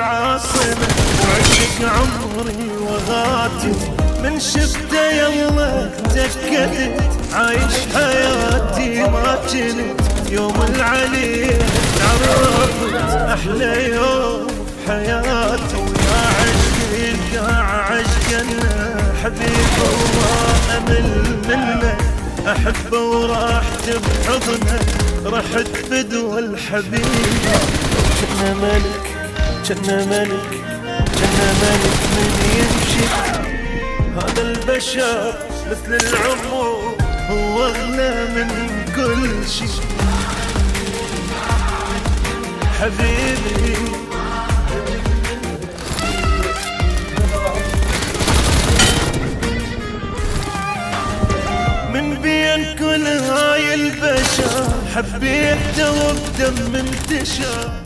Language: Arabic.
العاصمة وعشق عمري وغاتي، من شفته يلا تأكدت عايش حياتي ما كنت يوم العلي تعرفت أحلى يوم حياتي. ويا عشقي القاع عشقنا حبيب وما أمل منه، أحبه وراحت بحضنه رحت بدو الحبيب. كنا ملك كنا ملك كنا ملك من يمشي، هذا البشر مثل العمر هو أغلى من كل شي. حبيبي من بين كل هاي البشر حبيته وبدم انتشر.